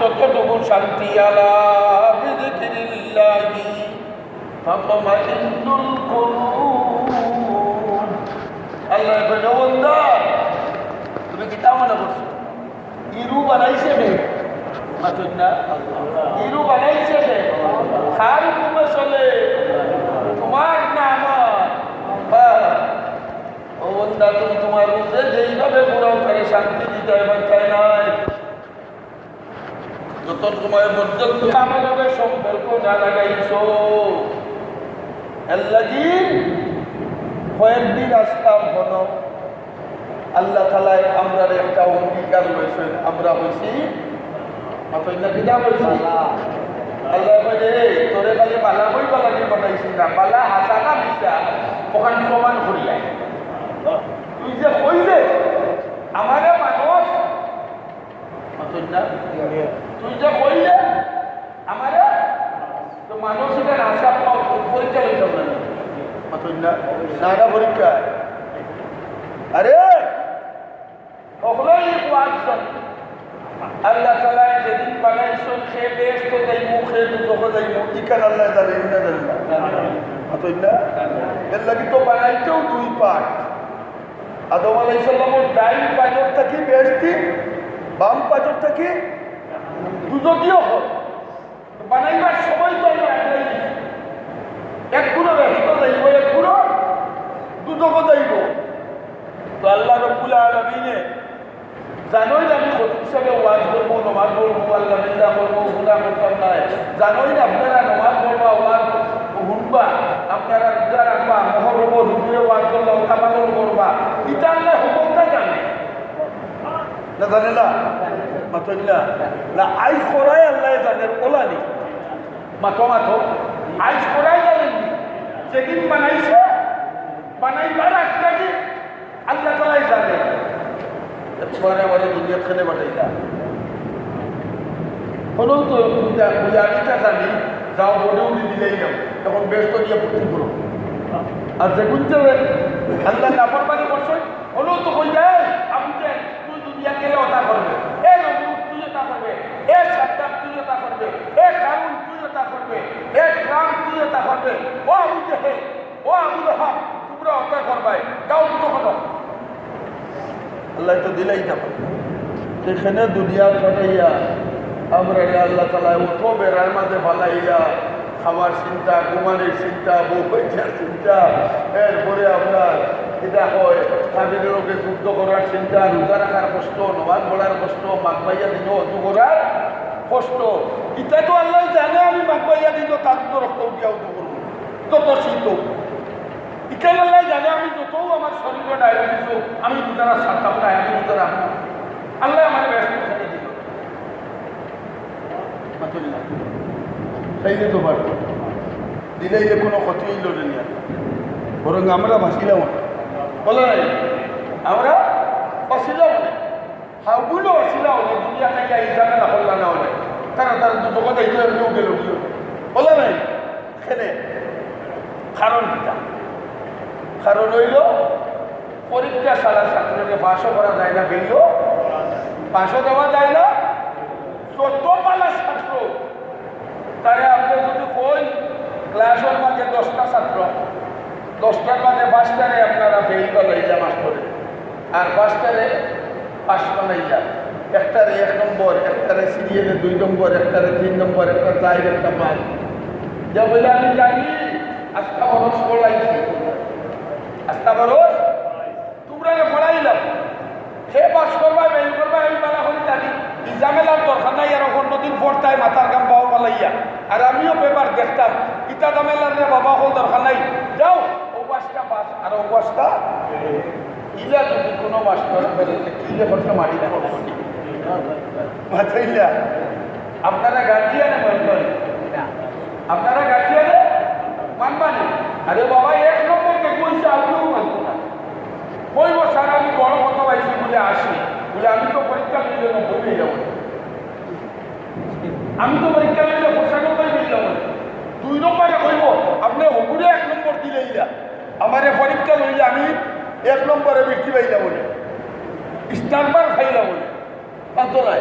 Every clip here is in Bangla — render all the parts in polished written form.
ততটুকু শান্তি আলা বিযিকরিল্লাহি ফাতমাইন্নুল কুলুব। আল্লাহ বলে বান্দা তুমি কি তা মনে করছো ইরু বানাইছে রে মাতুন না ইরু বানাইছে রে খার হুকুমে চলে তোমার নাম ও বান্দা তুমি তোমার রূপে যেইভাবে পুরাও করে শান্তি দিতে এবং চাই নাই যত সময় পর্যন্ত আমাদের সম্পর্ক না লাগাইছো আল্লাহদিন কয়েকদিন আসলাম হলো আল্লাহ তাআলা আমরা একটা অঙ্গীকার লইছেন আমরা হইছি আপনারা কিনা বলছি আল্লাহ বলে তোরে খালি বালা বই বালা দিয়ে বানাইছি না বালা হাসানা মিশা ওখান প্রমাণ করিয়া তুই যে কইলে আমারে মানুষ আপনারা তুই যে কইলে আমারে তো মানুষ এটা আশা পরীক্ষা লইতাম না আপনারা নাগা পরীক্ষা আরে ওগুলোই ওয়াজন আল্লাহ তাআলা যেদিন বানাইছেন সে বেশ তো যাইমু খেয়ে তো যাইমু ইকান আল্লাহ জানেন না জানেন না আপনারা এর লাগি তো বানাইতেও দুই পার্ট আদম আলাইহিস সালামের ডাইন পাজর থেকে বেশটি বাম পাজর থেকে দুজকিও হয় বানাইবার সময় তো আমরা এক গুণো ব্যস্ত যাইব এক গুণো দুজকও যাইব তো আল্লাহ রাব্বুল আলামিনে জানোই না আমি কত হিসাবে ওয়াজ করবো নমাজ পড়বো আল্লাহ বিল্লাহ করবো গুনাহ করতাম না জানোই না আপনারা নমাজ পড়বা ওয়াজ শুনবা আপনারা রোজা রাখবা মহরম রুজুরে ওয়াজ করলে ওটা পালন করবা এটা আল্লাহ হুকুমটা জানে না জানে না মাতল্লা না আইস করাই আল্লাহ জানে ওলানি মাথো মাথো আইস করাই জানেননি যেদিন বানাইছে বানাইবার একটা কি আল্লাহ তাআলাই জানে তোমার আমাদের দুনিয়া খেলে বানাইলা হলেও তো আমিটা জানি যাও বলে উনি দিলেই নাও তখন ব্যস্ত দিয়ে ভর্তি করো আর যেগুন যে আল্লাহ নাফরমানি করছে হলেও তো কই যায় আমি যে তুই দুনিয়া গেলে ওটা করবে এ নমরুদ তুই ওটা করবে এ সাদ্দাম তুই ওটা করবে এ কারুন তুই ওটা করবে এ ট্রাম্প তুই ওটা করবে ও আবু জেহেল ও আবু লাহাব তোমরা ওটা করবাই যাও দুটো করো আল্লাহ তো দিলেই যাবে এখানে দুনিয়া পাঠাইয়া আমরা আল্লাহ তাআলা উঠো বেড়ার মাঝে ফালাইয়া খাবার চিন্তা ঘুমানোর চিন্তা বউ পয়সার চিন্তা এরপরে আপনার এটা হয় স্বামীর লোকে যুদ্ধ করার চিন্তা রোজা রাখার কষ্ট নমাজ পড়ার কষ্ট মাঘবাইয়া দিন অজু করার কষ্ট এটা তো আল্লাহ জানে আমি মাঘবাইয়া দিন তার তো রক্ত উঠিয়া উঠু করবো তত শীত ইকাল আল্লাহ জানে আমি যত আমার শরীরে ডায়াবেটিস হোক আমি রোজারা ছাড়তাম না আমি রোজা রাখবো আল্লাহ আমার ব্যস্ত খেলে দিল সেই তো পারত দিলেই যে কোনো ক্ষতি হইল না বরং আমরা ভাসিলাম বলে নাই আমরা অশিলাম অনেক হাগুলো অশিলাম অনেক দুনিয়া থেকে ইজামে না করলাম না অনেক তারা তারা দুটো কথা এই এমনিও গেল গিয়ে বলে নাই খেলে কারণ কিটা কারণ হইল পরীক্ষা সারা ছাত্রকে পাশও করা যায় না ফেলল পাশও দেওয়া যায় না যত পালা ছাত্র তারে আপনি যদি কই ক্লাসের মাঝে 10টা ছাত্র 10টার মাঝে 5টারে আপনারা ফেল বানাইলা মাস্টরে আর 5টারে পাস বানাইলা একটারে 1 নম্বর একটারে সিরিয়ালে 2 নম্বর একটারে 3 নম্বর একটা চার একটা 5 যা বলে আমি জানি আস্থা বরস পড়াইছি আস্থা বরস তোমরা পড়াইলাম সে পাস করবা ফেল করবা আমি বালা করে জানি ইজামেলার দরকার নাই আর অন্যদিন পড়তায় মাথার গাম পাও পালাইয়া আর আমিও পেপার দেখতাম ইটা দামেলার রে বাবা হল দরকার নাই যাও অবাসটা পাস আর অবাসটা ইলা যদি কোনো মাস্টার কি যে করতে মারি না মাথাইলা আপনারা গার্জিয়ানে মানবেন আপনারা গার্জিয়ানে মানবেন আরে বাবা 1 নম্বরকে কইছে আপনিও মানতো না কইব স্যার আমি বড় কথা পাইছি বলে আসি বলে আমি তো পরীক্ষা দিলে বলেই যাবো আমি তো পরীক্ষা দিলে পোশাকও পেয়ে যাবো 2 নম্বরে কইব আপনি হুকুরে 1 নম্বর দিলেই না আমার পরীক্ষা লইলে আমি 1 নম্বরে বৃত্তি পাইলা বলে স্টাম্পার খাইলা বলে পাতো নাই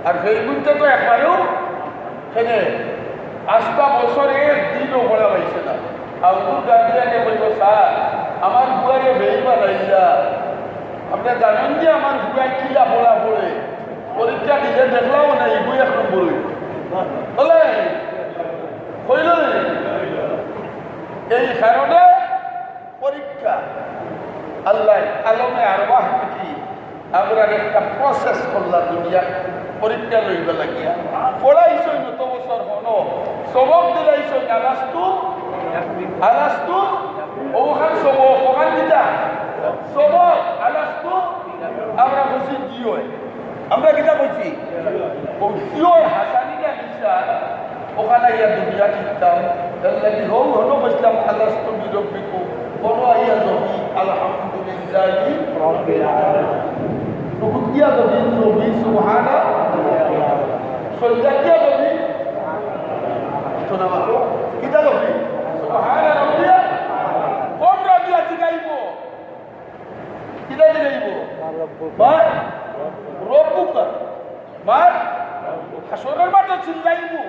আর ফেসবুকটা তো একবারেও সেনে 8টা বছর একদিনও পড়া পাইছে না। আব্দুল গার্জিয়াকে বলব স্যার আমার বুয়ারে বেইবা লাইলা, আপনি জানেন যে আমার বুয়ায় কিলা পড়া পড়ে পরীক্ষা দিলে দেখলাম না এই বই এখন বই বলে হইল। এই কারণে পরীক্ষা আল্লাহ আলমে আরবাহ কি আমরা একটা প্রসেস করলাম দুনিয়া পরীক্ষা লইবে লাগিয়া পড়াইছই নত বছর হন সবক দিলাইছই আলাস্তু আলাস্তু ওখান সবক ওখান দিতা সবক আলাস্তু আমরা বলছি কি হয় আমরা কিতা বলছি ও কি হয় হাসানিটা নিশা ওখানে ইয়া দুনিয়া কিতাম আল্লাহি হো হলো বসলাম আলাস্তু বিরব্বিকুম বলো আইয়া জমি আলহামদুলিল্লাহি রাব্বিল আলামিন রুকু দিয়া জমি জমি সুবহানা সজদা দিয়া জমি তো না মাত্র কিতা জমি সুবহানা রাব্বিয়া কোন রাব্বিয়া জিগাইবো কিতা জিগাইবো মা রব্বুকা মা হাসরের মাঠে চিল্লাইবো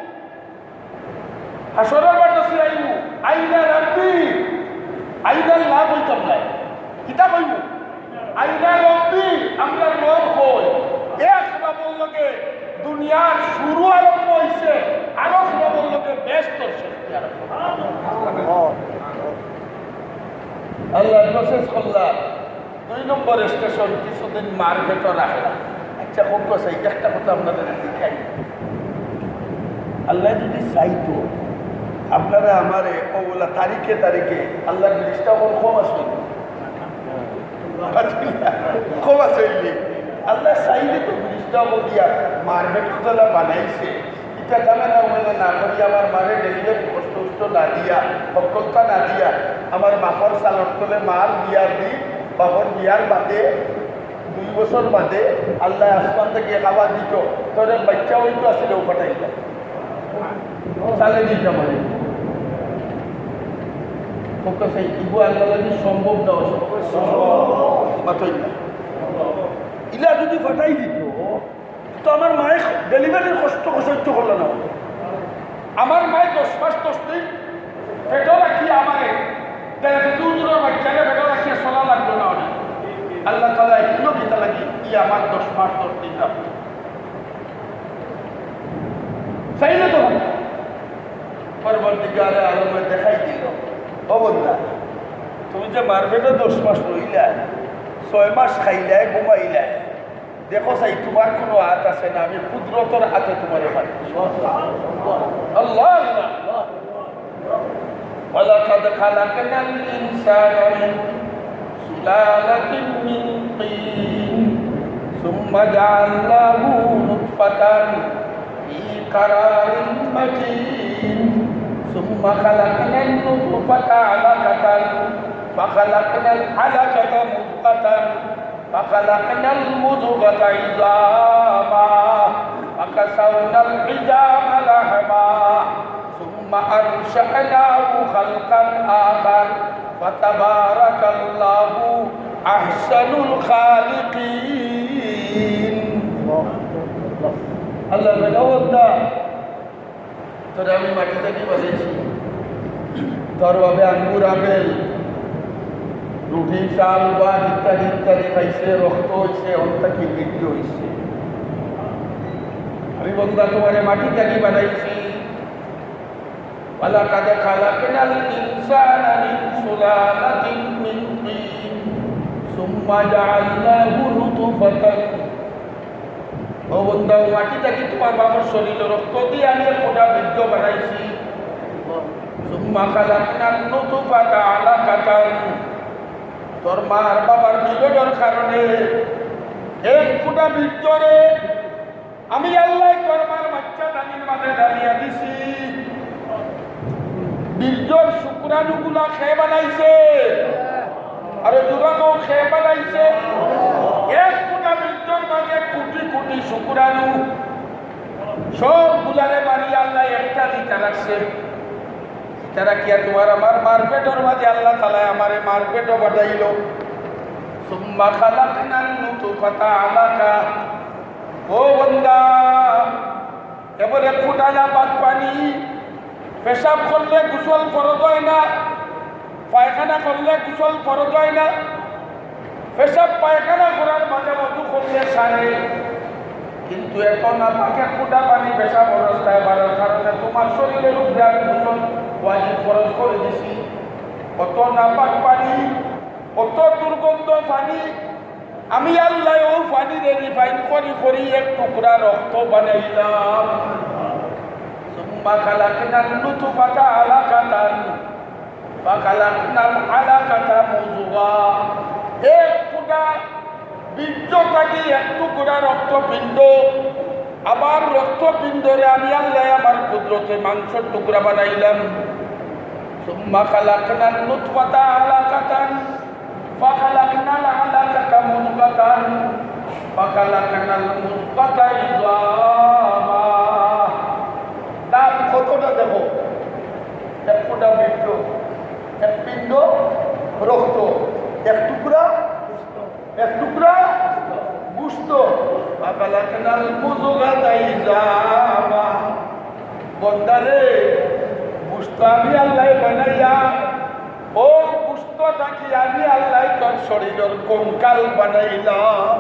হাসরের মাঠে চিল্লাইবো আইনা রাব্বি আইনা লাভ হইতাম নাই কিতা কইব আইনা রব্বি আমরা রব হই এক রবের লগে দুনিয়ার শুরু আরম্ভ হইছে আরো রবের লগে ব্যস্ত সৃষ্টি আরম্ভ আল্লাহ প্রসেস করলাম 2 নম্বর স্টেশন কিছুদিন মার ভেতর রাখলাম। আচ্ছা কোন কথা একটা কথা আপনাদের দেখাই আল্লাহ যদি চাইতো আপনারা আমারে ওগুলা তারিখে তারিখে আল্লাহর জিনিসটা কোন কম আসবে কম আসলে আল্লাহ চাইলে তো জিনিসটা বলিয়া মার্কেট তোলা বানাইছে এটা জানে না বলে না করি আমার মারে ডেলিভারি কষ্ট কষ্ট না দিয়া সক্ষমতা না দিয়া আমার বাপর চালক তোলে মার বিয়ার দি বাপর বিয়ার বাদে 2 বছর বাদে আল্লাহ আসমান থেকে খাবার দিত তোর বাচ্চা হইতো আসলে ও পাঠাইলা চালে দিতে পারে ইবু আল্লাহ সম্ভব না ইলা যদি ফাটাই দিত তো আমার মায়ের ডেলিভারির কষ্ট সহ্য করলো না। আমার মায়ের 10 মাস 10 দিন পেটও রাখি আমারে বাচ্চাকে পেটও রাখিয়া চলা লাগলো না অনেক আল্লাহ তালা এগুলো গীতা লাগি ই আমার 10 মাস 10 দিন রাখি চাইলে তো পরবর্তীকালে আলমে দেখাই দিল ও বন্ধা তুমি যে মারবেটা 10 মাস রইলা 6 মাস খাইলাই ঘুমাইলাই দেখো চাই তোমার কোনো হাত আছে না আমি কুদরতর হাতে তোমার আল্লাহ আল্লাহ ওয়ালাকাদ খালাকনাল ইনসানা মিন সুলালাতিন মিন তিন সুম্মা জাআলনাহু নুতফাতান ফি قرارٍ مكين ثم خلقنا النطفة علقة فخلقنا العلقة مضغة فخلقنا المضغة عظاما فكسونا العظام لحما ثم أنشأناه خلقا آخر فتبارك الله أحسن الخالقين আল্লাহ বেলাওয়াদা তোরা আমি মাটি থেকে বসেছি তোর ভাবে আঙ্গুর আপেল রুটি চাল ভাত ইত্যাদি ইত্যাদি খাইছে রক্ত হয়েছে অন্তাকি মৃত্যু হয়েছে আমি বন্ধা তোমারে মাটি থেকে বানাইছি ওয়ালাকাদ খালাকনাল ইনসানা মিন সুলালাতিন মিন তিন সুম্মা জাআলনাহু নুতফাতান ও বন্ধা মাটি থেকে তোমার বাবার শরীর রক্ত দিয়ে আমি কোটা বৃদ্ধ বানাইছি সুম্মা খালাকনান নুতফাতা আলাকাতান তোর মার বাবার মিলনের কারণে এক কোটা বৃদ্ধরে আমি আল্লাহ তোর মার বাচ্চা দানির মাঝে দাঁড়িয়ে দিছি বীর্যর শুক্রাণুগুলা খেয়ে বানাইছে আরে দুরাকেও খেয়ে বানাইছে এক কোটা বীর্যর মাঝে কোটি কোটি শুক্রাণু সব গুলারে বাড়ি আল্লাহ একটা দিতে রাখছে তারা কি আর তোমার আমার মারপেটের মাঝে আল্লাহ তালা আমারে মারপেটও বাটাইল সুম্মা খালাকনান নুতফাতা আলাকা ও বান্দা ফোটা না পাক পানি, পেশাব করলে গোসল ফরজ হয় না, পায়খানা করলে গোসল ফরজ হয় না, পেশাব পায়খানা করার মাঝে মধু করলে সারে। কিন্তু এখন আমাকে ফোটা পানি পেশাব অবস্থায় বাড়ার কারণে তোমার শরীরের উপরে আমি গোসল ওয়াজিব ফরজ করে দিছি। অত নাপাক পানি, অত দুর্গন্ধ পানি, আমি আল্লাহ ও পানি রিফাইন করি করি এক টুকরা রক্ত বানাইলাম। সুম্মা খালাকনাল নুতফাতা আলাকাতান ফাখালাকনাল আলাকাতা মুযগা। এক টুকরা বীর্য থাকি এক টুকরা রক্তপিণ্ড, আবার রক্তপিণ্ডরে আমি আল্লাহ আমার কুদরতে মাংসের টুকরা বানাইলাম। সুম্মা খালাকনাল নুতফাতা আলাকাতান ফাখালাকনাল আলাকাতা মুযগাতান ফাখালাকনাল মুযগাতা ইযামা। তার কতটা দেখো, এক ফোঁটা বীর্য, এক পিণ্ড রক্ত, এক টুকরা গোশত। ফাখালাকনাল মুযগাতা ইযামা। বন্দারে গোশত আমি আল্লাহ বানাইয়া, ও গোশত থাকি আমি আল্লাহ তোর শরীরের কঙ্কাল বানাইলাম,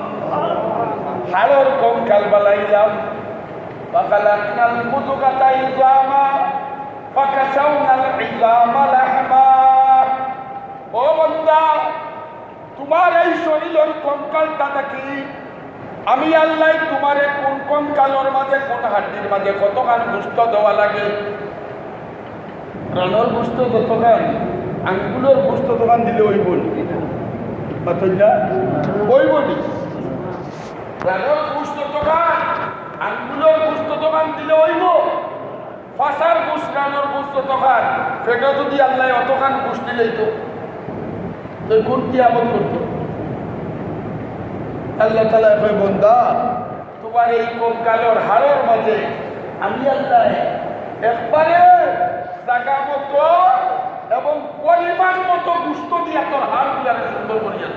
হাড়ের কঙ্কাল বানাইলাম। ফাখালাকনাল মুযগাতা ইযামা ফাকাসাউনাল ইযামা লাহমা। ও বান্দা, তোমার এই শরীরের কঙ্কালটা থাকি আমি আল্লাহ তোমারে কোন কঙ্কালের মাঝে কোন হাড্ডির মাঝে কতখান গোশত দেওয়া লাগে। রানর গোশত যতখান, আঙ্গুলের গোশত দোকান দিলে ওই বলি ওই বলি রানর গোশত দোকান, আঙ্গুলের গোশত দোকান দিলে ওইব। ফাঁসার গোশ রানর গোশত দোকান, সেটা যদি আল্লাহ অতখান গোশ দিলেই তো কোন কি আমল করতো? আল্লাহ তাআলা কয়, বান্দা তোমার এই কঙ্কালের হাড়ের মাঝে আমি আল্লাহ একবারে জায়গা মতো এবং পরিমাণ মতো গুস্ত দিয়া তোর হাড় গুলাকে সুন্দর করিয়া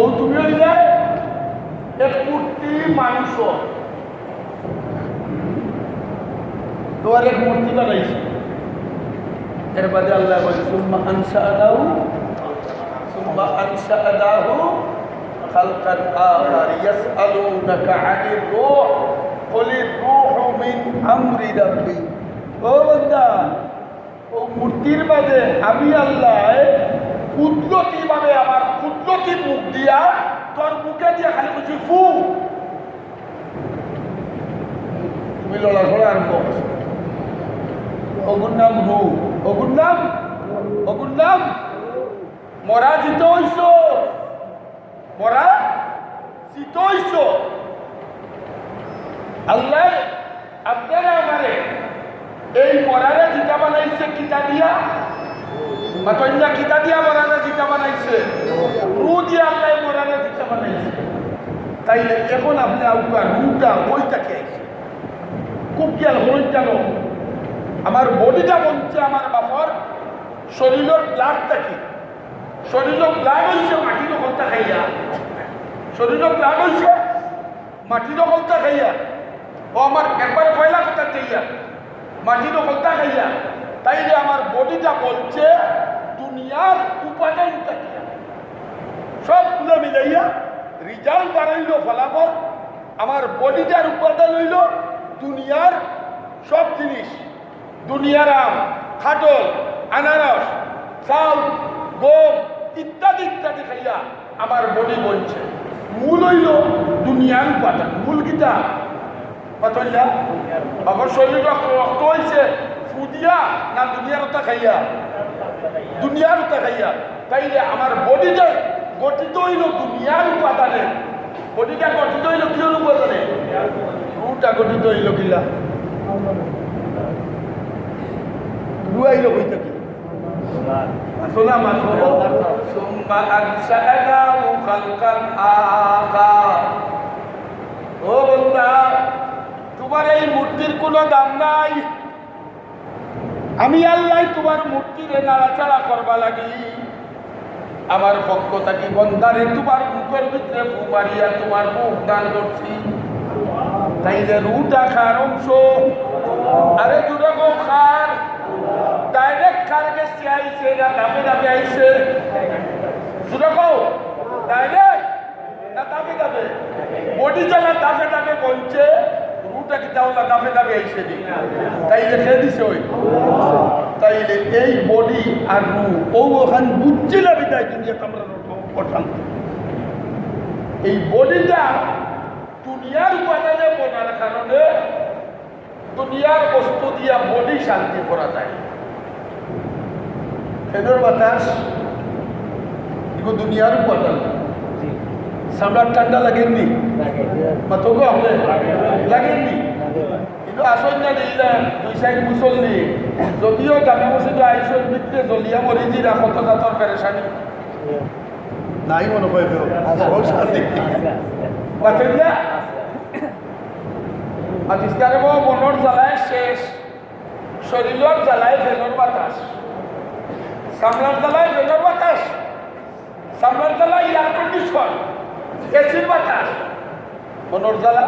ও তুমি হইলে এক মূর্তি মানুষ, তোমার এক মূর্তি বানাইছে। এর বাদে আল্লাহ বলে সুম্মা আনশাআনাহু খালকান আখার ইয়াসআলুনাকা আনির রূহ কুলির রূহু মিন আমরি রাব্বি। ও বান্দা, ও মূর্তির বাদে আমি আল্লাহ কুদরতি ভাবে আমার কুদরতি মুখ দিয়া তোর মুখে দিয়া খালি বলছি ফু, তুমি লড়াঘড়া আরম্ভ করছো। ওগুর নাম রু, ওগুর নাম মরা জিত হইছ, মরা জিত হইছ। আল্লাহ আপনারা আমারে এই মরারে জিতা বানাইছে কিতা দিয়া, মাতন্যা কিতা দিয়া মরারে জিতা বানাইছে, রু দিয়া আল্লাহ মরারে জিতা বানাইছে। তাইলে এখন আপনি আপনার রুটা ওইটাকে আইছে খুব খেয়াল হলেন কেন? আমার বডিটা বলছে আমার বাপর শরীরের ব্লাডটা কি, শরীরের ব্লাড হয়েছে মাটির দখলটা খাইয়া, শরীরের ব্লাড হয়েছে মাটির দখলটা খাইয়া, ও আমার একবার পয়লা কথা চাইয়া মাটির দখলটা খাইয়া। তাইলে আমার বডিটা বলছে দুনিয়ার উপাদানটা কি, সবগুলো মিলাইয়া রিজাল্ট বাড়াইল ফলাফল। আমার বডিটার উপাদান হইল দুনিয়ার সব জিনিস, দুনিয়ার আম, খাটল, আনারস, চাউল, গম ইত্যাদি ইত্যাদি খাইয়া আমার বডি বলছে। মূল হইল দুনিয়ার উপাদান, মূল গীতা কথা আমার শরীর রক্ত হয়েছে ফুদিয়া না দুনিয়ার ওটা খাইয়া, দুনিয়ার ওটা খাইয়া। তাইলে আমার বডিটা গঠিত হইল দুনিয়ার উপাদানে, বডিটা গঠিত হইল কি উপাদানে, রুটা গঠিত হইল কিলা রুয়াইল হইতে কি আসলা মাত্র। সুম্মা আনশাআনাহু খালকান আখার। ও বান্দা, তোমার এই মূর্তির কোনো দাম নাই। আমি আল্লাহ তোমার মূর্তিরে নাড়াচাড়া করবা লাগি আমার পক্ষ থাকি বন্দারে তোমার মুখের ভিতরে ফু মারিয়া তোমার মুখ দান করছি। তাইলে রুটা খার অংশ আরে দুরকম খার ডাইরেক্ট খার গেছে আইছে না দামে দামে আইছে দুরকম ডাইরেক্ট না দামে দামে বডি জ্বালা দামে দামে বলছে রুটা কি তাহলে দামে দামে আইছে নি তাইলে খেয়ে দিছে ওই তাইলে এই বডি আর রু ও ওখান বুঝছিল বিদায় তুমি কামড়ানোর কথা এই বডিটা দুনিয়ার উপাদানে বনার কারণে দুনিয়ার বস্তু দিয়া বডি শান্তি করা যায় ফেদর বাতাস এগুলো দুনিয়ার উপাদান সামলার ঠান্ডা লাগেননি মাতোকে আপনি লাগেননি কিন্তু আসল না দিল্লা 2 মুসল্লি যদিও দামি মসজিদ আইসর ভিতরে জলিয়া মরিজি রাখত জাতর পেরেশানি নাই মনে হয় বাতিল্লা আতিস্কারে মনের জ্বালায় শেষ শরীরের জ্বালায় ফেলর বাতাস সামলার জ্বালায় ফেলর বাতাস সামলার জ্বালায় এয়ার কন্ডিশন এসির বাতাস মনের জ্বালা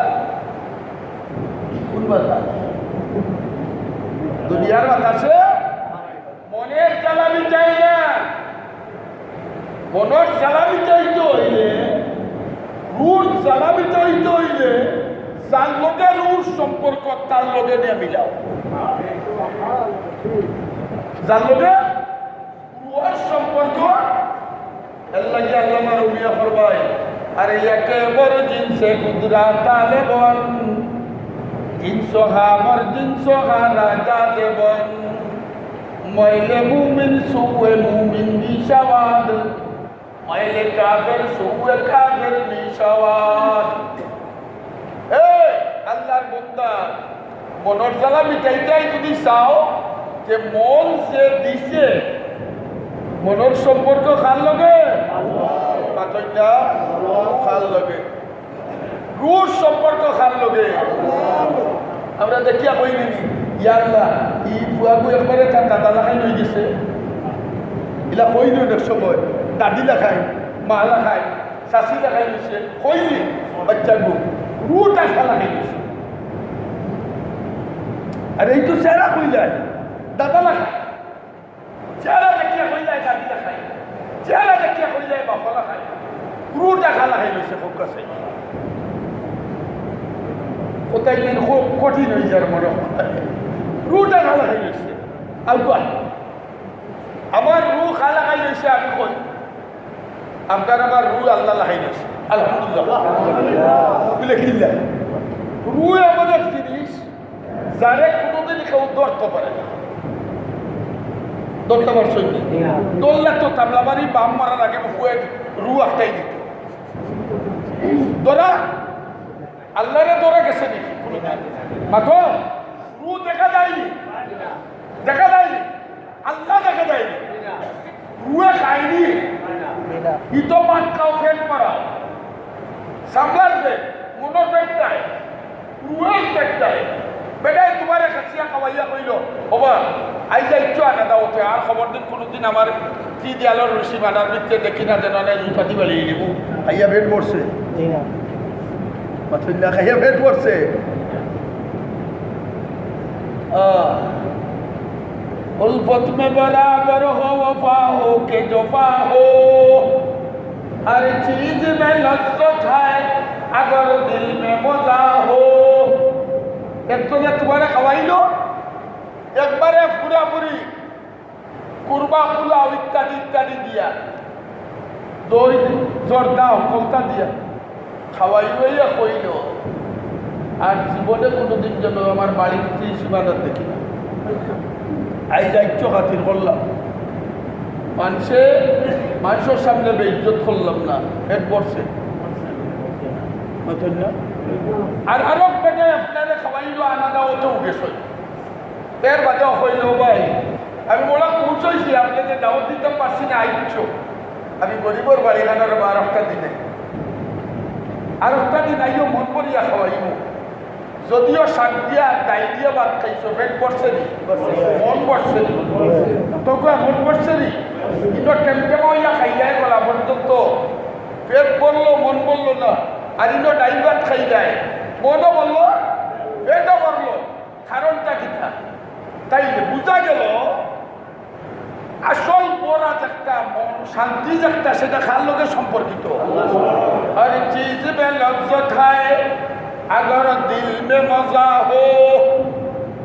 কোন বাতাস দুনিয়ার বাতাসে মনের জ্বালা মিটাই না মনের জ্বালা মিটাইতে হইলে রুর জ্বালা মিটাইতে হইলে যার লগে রুর সম্পর্ক তার লগে নিয়ে মিলাও যার লগে রুয়ার সম্পর্ক আল্লাহ আল্লামা রুমিয়া ফরমায় আরে একেবার জিনসে কুদরা তালেবন জিনসহা মর জিনসহা রাজা দেবন ময়লে মুমিন সুয়ে মুমিন নিশাওয়াদ ময়লে কাফের সুয়ে কাফের নিশাওয়াদ আল্লাহর বান্দা মনের জ্বালা মিটাইটাই যদি চাও যে মন যে দিছে মনের সম্পর্ক খাল লগে পাতইটা খাল লগে রুর সম্পর্ক খাল লগে আমরা দেখিয়া কই নিনি ইয়াল্লাহ ই বুয়াগু একবারে তার দাদা লাখাই লই গেছে এলা কই নি অনেক সময় দাদি লাখাই মা লাখাই শাশি লাখাই লইছে কইনি বাচ্চাগু রুটা খালা খাই গেছে আর এই তো চেহারা কই যায় দাদা লাখাই চেহারা দেখিয়া কই যায় দাদি লাখাই চেহারা দেখিয়া কই যায় বাবা লাখাই রুটা খালা খাই লইছে খুব কাছে কোথায় দিন খুব কঠিন হয়ে যার মনে রুটা খালা খাই লইছে আলবা আমার রু খালা খাই লইছে আমি কই আপনার আমার রু আল্লাহ লাখাই লইছে আলহামদুলিল্লাহ বলে কিল্লা রু এমন এক জিনিস যারে কোনোদিন কেউ ধরতে পারে না ধরতে পারছো দোল্লা তো তাবলাবাড়ি বাম মারার আগে রু আটকাই দিত ধরা আল্লাহরে ধরা গেছে নাকি মাত্র রু দেখা যায়নি দেখা যায়নি আল্লাহ দেখা যায়নি রুয়ে খায়নি ইতো মাঠ খাও ফেট মারা সামলার ফেট মনের ফেট নাই রুয়ের ফেট নাই বেটাই তোমার খাসিয়া খাওয়াইয়া কইল বাবা আই যাইছো আনা দাওতে আর খবর দিন কোনোদিন আমার কি দিয়ালোর রশি বানার ভিতরে দেখি না যেন না জুতা দিবা লিয়ে নিব আইয়া ফেট পড়ছে মাথুল্লা খাইয়া ফেট পড়ছে उल्फत में बराबर हो वफा हो के जफा हो हर चीज में लज्जत है अगर दिल में मजा हो एक तो ने तुम्हारे खवाइलो एक बारे पूरा पूरी कुर्बा पुलाव इत्यादि इत्यादि दिया दो जोरदार कौता दिया খাওয়াইলো ইয়া কইল আর জীবনে কোনোদিন যেন আমার বাড়ির সীমানার দেখি না আই দায়িত্ব খাতির করলাম মানুষের সামনে বেইজ্জত করলাম না পেট পড়ছে আর আরো পেটে আপনারে খাওয়াইলো আনা দাওয়াতেও গেছে এর বাদেও হইল ভাই আমি বলা পৌঁছাইছি আপনাকে দাওয়াত দিতে পারছি না আইছো আমি গরিবর বাড়ি খানার আর একটা দিনে আর একটা দিন আইও মন করিয়া খাওয়াইব যদিও শাক দিয়া ডাই দিয়া ভাত খাইছো পেট পড়ছে নি মন পড়ছে নি তোকে মন পড়ছে নি কিন্তু টেমটেমা হইয়া খাইয়াই বলা পর্যন্ত পেট বললো মন বললো না আর ইনো ডাই ভাত খাই যায় মনও বললো শান্তি যেটা সেটা খার লগে সম্পর্কিত। আর চিজ মে লজ্জত হয় আগর দিল মে মজা হো,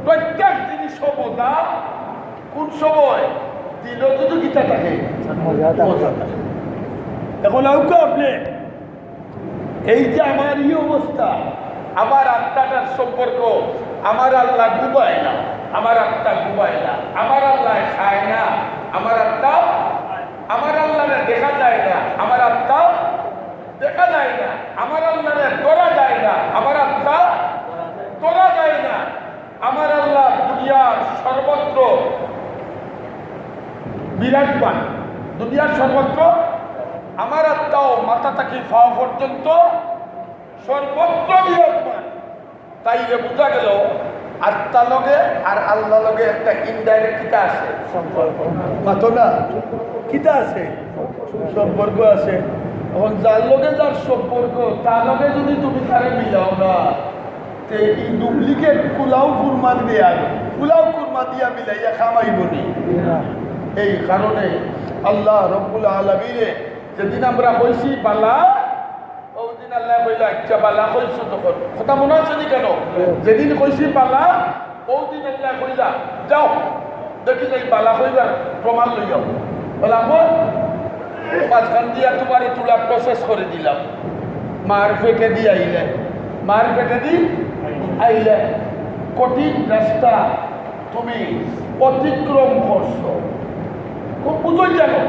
প্রত্যেক জিনিস মজা কোন সময় দিল যদি গীতা থাকে মজা থাকে। এখন আউকে আপনি এই যে আমার এই অবস্থা, আমার আত্মাটার সম্পর্ক, আমার আল্লাহ ডুবায় না, আমার আত্মা ডুবায় না, আমার আল্লাহ খায় না, আমার আত্মা, আমার আল্লাহরে দেখা যায় না, আমার আত্মা দেখা যায় না, আমার আল্লাহরে ধরা যায় না, আমার আত্মা ধরা যায় না, আমার আল্লাহ দুনিয়ার সর্বত্র বিরাজমান, দুনিয়ার সর্বত্র, আমার আত্মাও মাথা থেকে পাওয়া পর্যন্ত সর্বত্র বিরাজমান। তাইলে বোঝা গেল আত্মা লগে আর আল্লাহ লগে একটা ইনডাইরেক্ট কিতা আছে, মাতো না কিতা আছে, সম্পর্ক আছে। এখন যার লগে যার সম্পর্ক, তার লগে যদি তুমি তারে মিলাও না, এই ডুপ্লিকেট কুলাও কুরমা দিয়া, কুলাও কুরমা দিয়া মিলাইয়া খামাইব নি। এই কারণে আল্লাহ রব্বুল আলামিনে যেদিন আমরা কইছি বালা, ওদিন আল্লাহ কইলা আচ্ছা বালা কইছো, তখন কথা মনে আছে নি কেন? যেদিন কইছি বালা ওদিন আল্লাহ কইলা যাও দেখি যাই বালা কইবার প্রমাণ লই যাও। বললাম মাঝখান দিয়া তোমার তুলা প্রসেস করে দিলাম, মার ফেটে দিয়ে আইলে, মার ফেটে দি আইলে, কঠিন রাস্তা তুমি অতিক্রম করছো, খুব বুঝই জানো,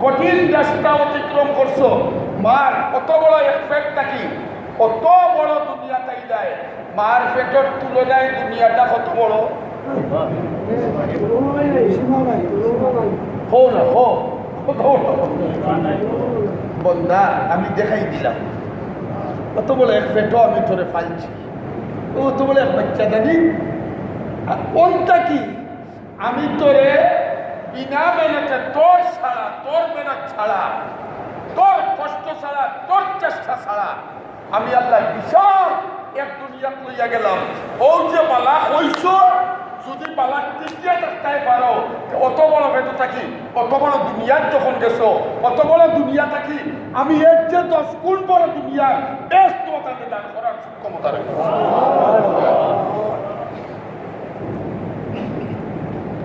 কঠিন রাস্তা অতিক্রম করছো, মার কত বড় এফেক্ট থাকি, কত বড় দুনিয়া তাই যায়, মার পেটের তুলনায় দুনিয়াটা কত বড়। হো না হো বন্দা, আমি দেখাই দিলাম কত বড় এক পেটও আমি তোরে পাইছি, ও তো বলে এক বাচ্চা জানি। আর কোনটা কি আমি তোরে বিনা মেহনতে, তোর ছাড়া, তোর মেহনত ছাড়া, তোর কষ্ট ছাড়া, তোর চেষ্টা ছাড়া আমি আল্লাহ বিশাল এক দুনিয়া লইয়া গেলাম। ও যে বালা হইছ, যদি বালা টিকিয়ে থাকতে পারো, অত বড় বেটো থাকি, অত বড় দুনিয়ার যখন গেছো, অত বড় দুনিয়া থাকি আমি এর যে 10 গুণ বড় দুনিয়ার বেশ তোমাকে দান করার ক্ষমতা রাখি।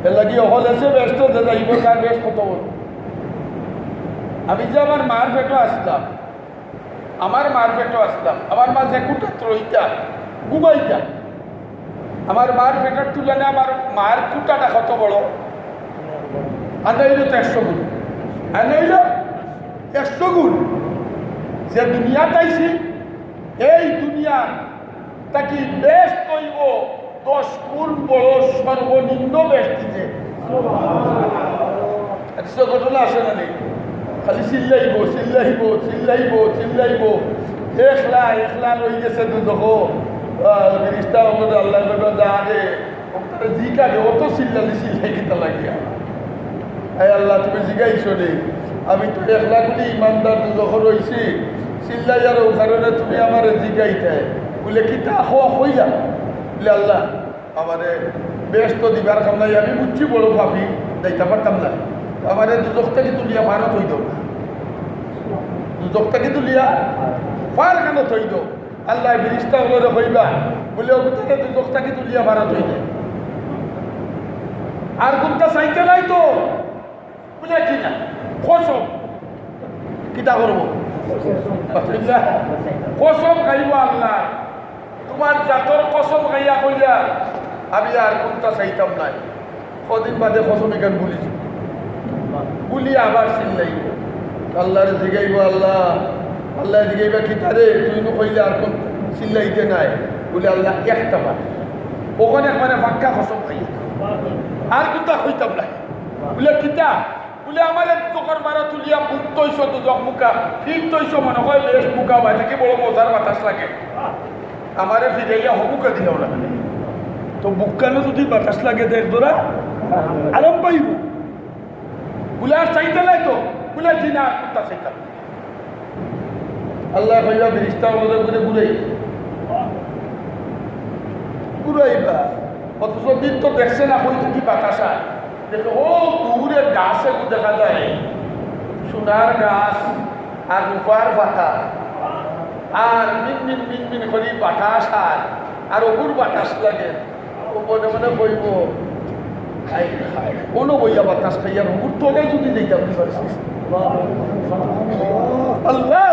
এর লাগি হল এসে ব্যস্ত যাইব, কার বেশ কত বড়। আমি যে আমার মার পেটো আসলাম, আমার মার পেটো আসলাম, আমার মা যে কুটা ত্রইটা ঘুমাইটা, আমার মার পেটের তুলনায় আমার মার কুটাটা কত বড়, আনাইল তো 100 গুণ, আনাইল 100 গুণ। যে দুনিয়া পাইছি, এই দুনিয়া তাকে বেশ তৈব 10 গুণ বড় সর্বনিম্ন বেশ দিতে। ঘটনা আছে না নেই, খালি চিল্লাইব চিল্লাইব চিল্লাইব চিল্লাইব, একলা একলা রই গেছে দেখো রিস্তা আল্লাহ জানে জি কাটে, অত চিল্লালি চিল্লাই কিতা লাগিয়া। হ্যাঁ আল্লাহ তুমি জিগাইছো রে, আমি তো একলা গুলি ইমানদার যখন রয়েছি, চিল্লাই আর কারণে তুমি আমার জিগাইতে বলে কিতা হইলা বলে আল্লাহ আমারে ব্যস্ত দিবার কাম নাই, আমি বুঝছি বড় ভাবি যাইতে পারতাম না, আমার দুজকটাকে তুলিয়া ভারত হইত না, দুজকটাকে তুলিয়া ফার কেন থইত। আল্লাহ ফিরিস্তা হলো হইবা বলে ওটাকে দুজকটাকে তুলিয়া ভারত হইলে আর কোনটা চাইতে নাই তো বলে কি না কসম কিতা করবো, কসম খাইব আল্লাহ, তোমার জাতর কসম খাইয়া কইয়া আমি আর কোনটা চাইতাম নাই। কদিন বাদে কসম এখান বলিছি, বলি আবার চিল্লাইব, আল্লাহরে জিগাইব আল্লাহ, আল্লাহ জিগাইবা কি তারে তুই নো কইলে আর কোন চিল্লাইতে নাই বলে আল্লাহ একটা বার ওখানে মানে পাক্কা কসম খাই আর কোনটা হইতাম নাই বলে কিতা বলে আমার চোখের মারা তুলিয়া মুখ তৈছ তো যখ মুখা ঠিক তৈছ মনে হয় বেশ মুখা ভাই থেকে বড় মজার বাতাস লাগে, আমারে ফিরাইয়া হবুকা দিলাও না, তো মুখখানে যদি বাতাস লাগে দেখ তোরা আরাম পাইব বলে আর চাইতে নাই তো বলে জি না কোনটা চাইতাম। আল্লাহ কইবা ফিরিস্তা মজা করে ঘুরাইবা, অথচ দিন তো দেখছে না হইতে কি বাতাসা দেখো, ও দূরে গাছে দেখা যায় সোনার গাছ আর রূপার পাতা আর মিনমিন মিনমিন করি বাতাস আর অগুর বাতাস লাগে ও মনে মনে বইব কোনো বইয়া বাতাস খাইয়া অগুর তলে যদি যেতাম আল্লাহ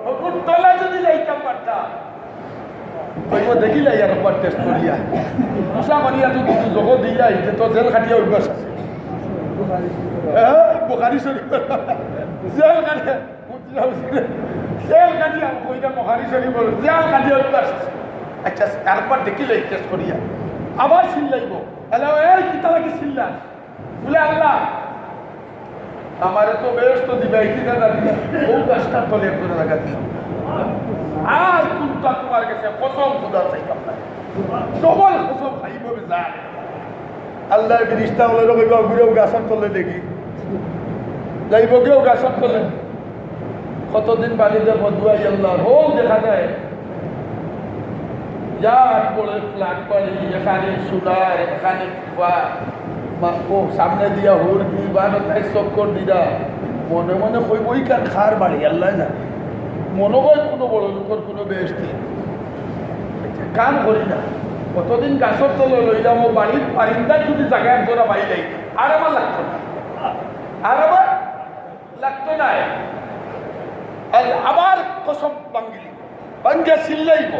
অগুর তলে যদি যাইতাম পারতাম কইব দেখিলাই আর একবার টেস্ট করিয়া উষা করিয়া যদি জগৎ দিয়া এটা তো জেল খাটিয়া অভ্যাস আছে বুখারি শরীফ জেল কাটিয়া জেল কাটিয়া কইটা বুখারি শরীফ জেল কাটিয়া অভ্যাস আছে আচ্ছা একবার দেখিলাই টেস্ট করিয়া আবার চিল্লাইব হ্যালো এই কিতা লাগি চিল্লা বলে আল্লাহ আমারে তো বেশ তো দিবা এইটা না দিবা ও গাছটা তলে করে লাগা দিল আর কুন্তা তোমার কাছে কসম খোদা চাইতাম না ডবল কসম খাইব বেজান আল্লাহ ফিরিস্তা হলে কইব ঘুরেও গাছের তলে দেখি যাইব কেউ গাছের তলে কতদিন বাড়িতে বদুয়াই আল্লাহ হোক দেখা যায় যার বলে ফ্ল্যাট বাড়ি এখানে সুনার এখানে ও সামনে দিয়া হুর কি বানতায় চক্কর দিদা মনে মনে কইবই কার খার বাড়ি আল্লাহ জানে মনে হয় কোনো বড় লোকের কোনো বেশি কাম করি না কতদিন গাছের তলে লইলাম ও বাড়ির পারিন্দার যদি জায়গায় একজোড়া বাইলাই আর আমার লাগতো না আর আমার লাগতো না আবার কসম বাঙ্গিলি বাঙ্গে চিল্লাইব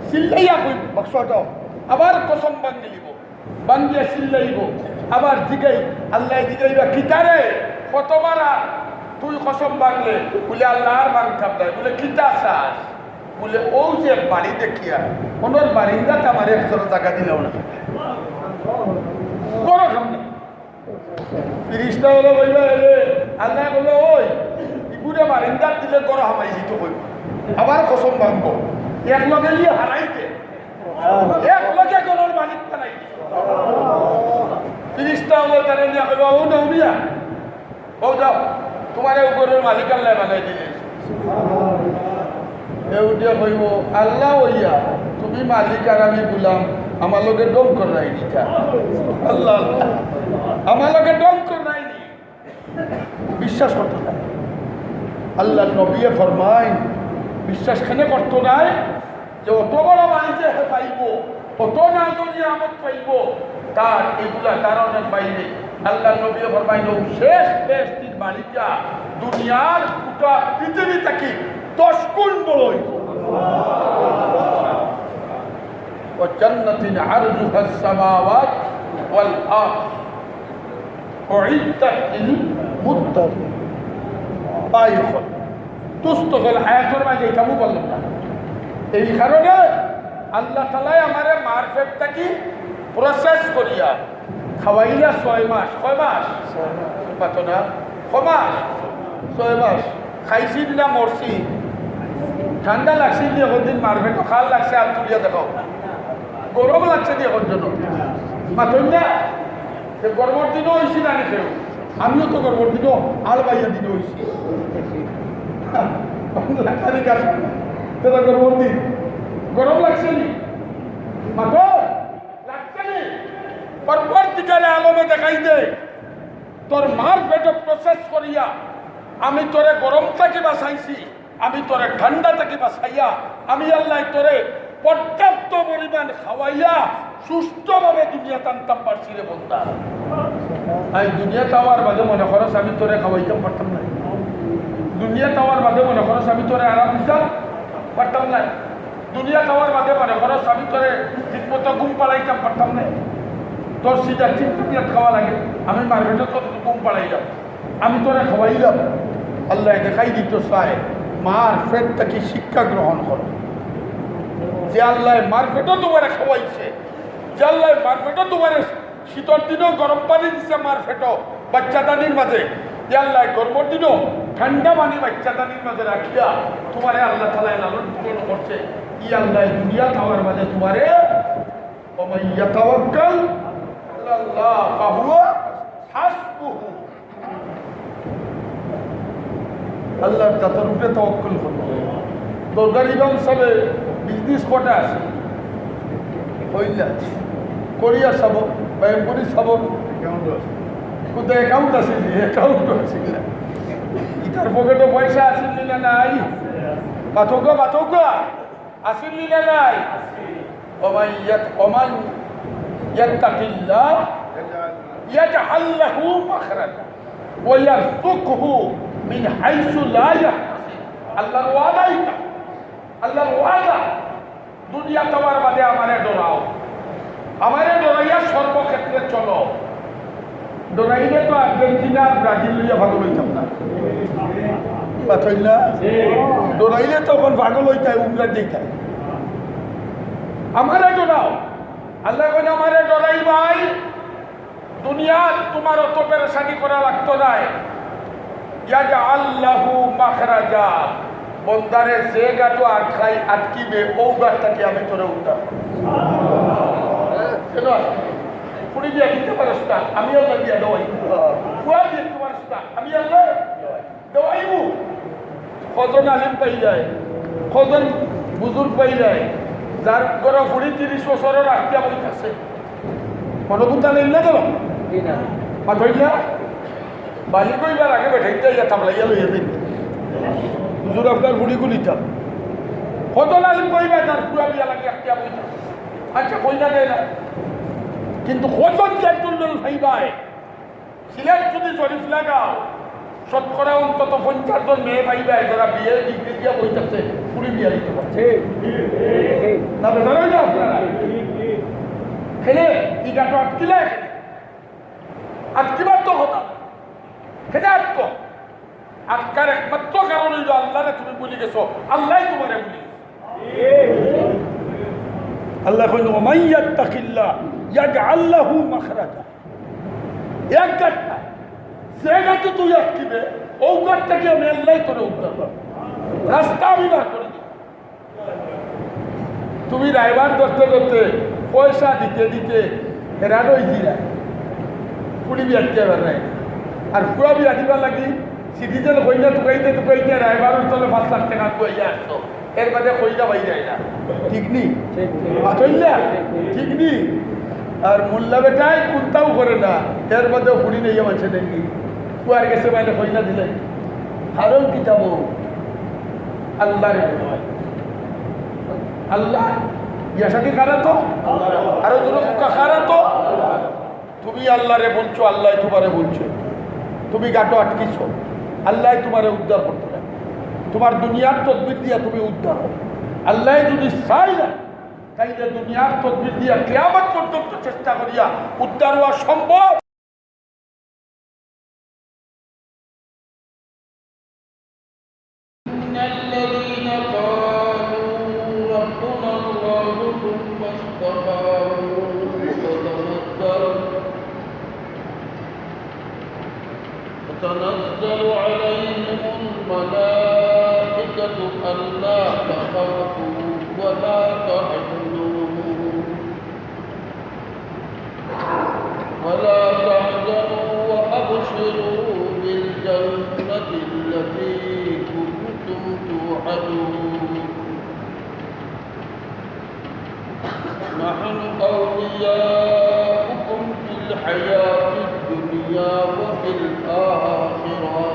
চিল্লাইয়া কইব বাক্সটাও আবার কসম বাঙ্গিলিব বাঙ্গিয়া চিল্লাইব আবার জিগাই আল্লাহ জিগাইবা কিতারে কতবারা তুই কসম বাংলে বলে আল্লাহ আর বাংতাম নাই বলে কিতা চাস বলে ও যে বাড়ি দেখিয়া ওনার বারিন্দাত আমার একজন জায়গা দিলেও না বড় সামনে ফিরিস্তা হলো বলবে আল্লাহ বলে ওই ইগুরে বারিন্দাত দিলে গড় হামাই জিত কইব আবার কসম ভাঙবো এক লগে নিয়ে হারাইতে এক লগে গড়ের মালিক বানাই ফিরিস্তা হলো তারা নিয়ে কইব ও নৌমিয়া ও যাও তোমার উপরের মালিক আল্লাহ বানাই দিলে এউটিয়া কইব আল্লাহ ওইয়া তুমি মালিক আর আমি গুলাম আমার লগে ডম কর নাই নিতা আল্লাহ আমার লগে ডম কর নাই নি বিশ্বাস করতো না আল্লাহ নবী ফরমায় বিশ্বাস কেন করতো নাই যে অত বড় বাণিজ্য পাইব অত না যদি আমত পাইব তার এগুলা কারণের বাইরে আল্লাহ নবী ফরমায় শেষ বেশটির বাণিজ্যা দুনিয়ার গোটা পৃথিবী থেকে 10 গুণ বড় وجنة عرضها السماوات والأرض أعدت للمتقين بايخل تستغل আয়াতের মাঝে এটা বললাম না এই কারণে আল্লাহ তাআলা আমারে মারফতটা কি প্রসেস করিয়া খাওয়াইলা 6 মাস কয় মাস পাতো না কয় মাস 6 মাস খাইছি না মরছি ঠান্ডা লাগছে দিয়ে কোনদিন মারবে তো খাল লাগছে আর তুলিয়া দেখাও গরম লাগছে দিয়ে কোন জন্য মাতন না সে গরমের দিনও হয়েছি না কেউ আমিও তো গরমের দিনও আল বাইয়া দিনও হয়েছি গরমের দিন গরম লাগছে নি মাতো লাগছে নি পরবর্তীকালে আলমে দেখাই দে তোর মার পেটে প্রসেস করিয়া আমি তোরে গরম থেকে বাঁচাইছি আমি তোরে ঠান্ডা থেকে বাঁচাইয়া আমি আল্লাহ তোরে পর্যাপ্ত পরিমাণ খাওয়াইয়া সুস্থভাবে দুনিয়া টানতাম পারছি রে বন্ধা এই দুনিয়া তাওয়ার বাদে মনে খরচ আমি তোরে খাওয়াইতাম পারতাম না দুনিয়া তাওয়ার বাদে মনে খরচ আমি তোরে আরাম দিতাম পারতাম না দুনিয়া তাওয়ার বাদে মনে খরচ আমি তোরে ঠিকমতো ঘুম পালাইতাম পারতাম না তোর সিজা ঠিক খাওয়া লাগে আমি মার্কেটে তোর ঘুম পালাইলাম আমি তোরে খাওয়াইলাম আল্লাহ দেখাই দিত চায় মার ফেট থেকে শিক্ষা গ্রহণ করো যে আল্লাহ মার ফেটও তোমার খাওয়াইছে যে আল্লাহ মার ফেটও তোমার শীতর দিনও গরম পানি দিচ্ছে মার ফেটও বাচ্চাদানির মাঝে যে আল্লাহ গরমের দিনও ঠান্ডা পানি বাচ্চাদানির মাঝে রাখিয়া তোমারে আল্লাহ তাআলা লালন পালন করছে ই আল্লাহ দুনিয়া খাওয়ার মাঝে তোমারে ওয়া ইয়াতাওয়াক্কাল আলাল্লাহ ফাহুয়া হাসবুহু আল্লাহর জাতের উপরে তাওয়াক্কুল করো দরকার ইমাম সাহেব বিজনেস কোটা আছে হইলা কোরিয়া সাব বা এমপুরি সাব কোথায় অ্যাকাউন্ট আসেন অ্যাকাউন্ট আসেন না ইটার পকেটে পয়সা আসেন না নাই বাতক আসেন না নাই ওমান ইয়াত্তাকিল্লাহ ইয়াজআল লাহু মাখরাজা ওয়া ইয়ারযুকহু মিন হাইসু লা ইয়াহতাসিব আল্লাহর ওয়াদা এটা আল্লাহর ওয়াদা দুনিয়া তোমার বাদে আমারে ডরাও আমারে ডরাইয়া সর্বক্ষেত্রে চলো ডরাইলে তো আর্জেন্টিনা ব্রাজিল লইয়া ভাগল হইতাম না পাথই না ডরাইলে তখন ভাগল হইতাই উমরা দিতাই আমারে ডরাও আল্লাহ কোন আমারে ডরাই ভাই দুনিয়া তোমার অত পেরেশানি করা লাগতো নাই ইয়াজআল লাহু মাখরাজা বন্দারে যে গাটো আটকিবে ও গাছটাকে আমি তোরে উদ্ধার কেন পুরি দিয়ে দিতে পারস না আমি আল্লাহ দিয়া দেওয়াই পুয়া দিয়ে তোমার আমি আল্লাহ দেওয়াইবু কজন আলিম পাই যায় কজন বুজুর্গ পাই যায় যার ঘরে বুড়ি 30 বছরের আটকিয়া বইতেছে মনোগুণটা নেই না গেল মাথইলা বালি কইবার আগে বেঠাইতে যেতাম লাইয়া লইয়া দিন হুজুর আপনার বুড়িগুলো নিতাম কত আলিম কইবা তার পুরা বিয়া লাগে একটা বইতা আচ্ছা কইনা দেয় না কিন্তু কজন জাতুল ভাইবাই সিলেট যদি শরীফ লাগাও শতকরা অন্তত 50 জন মেয়ে ভাইবাই যারা বিয়ে ডিগ্রি দিয়া বইতাছে পুরি বিয়া দিতে পারছে না বেজারই না আপনারা খেলে ই গাটো আটকিলে আটকিবার তো কথা খেতে আটকো আটকার একমাত্র কারণ হইল আল্লাহরে তুমি বলি গেছো আল্লাহ তোমারে বলি আল্লাহ কইল ওমান ইয়াত্তাকিল্লাহ ইয়াজআল লাহু মাখরাজা এক গাটটা যে গাটে তুই আটকিবে ও গাটটাকে আমি আল্লাহ তোরে উদ্ধার করব রাস্তা আমি বার করে দিব তুমি ড্রাইভার করতে করতে পয়সা দিতে দিতে হেরানো ইজিরায় পুরি বিয়াতে নাই আর পুরা বিয়া দিবার লাগি সিটিজেন কইনা টুকাইতে ড্রাইভারের তলে 5 লাখ টাকা কইয়া আসতো এর বাদে কইনা পাই যায় না ঠিক নি পাতইলা ঠিক নি আর মোল্লা বেটাই কুন্তাও করে না এর বাদে পুরি নেই মানছে দেখি কুয়ার গেছে বাইরে কইনা দিলে কারণ কি যাবো আল্লাহরে আল্লাহ ইয়াসাকি কারা তো আরো দুটো কারা তো তুমি আল্লাহরে বলছো আল্লাহ তোমারে বলছো তুমি গাটো আটকিছো আল্লাহ তোমারে উদ্ধার করতে পারে তোমার দুনিয়ার তদবির দিয়া তুমি উদ্ধার হবে আল্লাহ যদি চাই না তাইলে দুনিয়ার তদবির দিয়া কিয়ামত পর্যন্ত চেষ্টা করিয়া উদ্ধার হওয়া সম্ভব تنزل عليهم الملائكة ألا تخافوا ولا تحزنوا وأبشروا بالجنة التي كنتم توعدون نحن أولياؤكم في الحياة الدنيا وفي الآخرة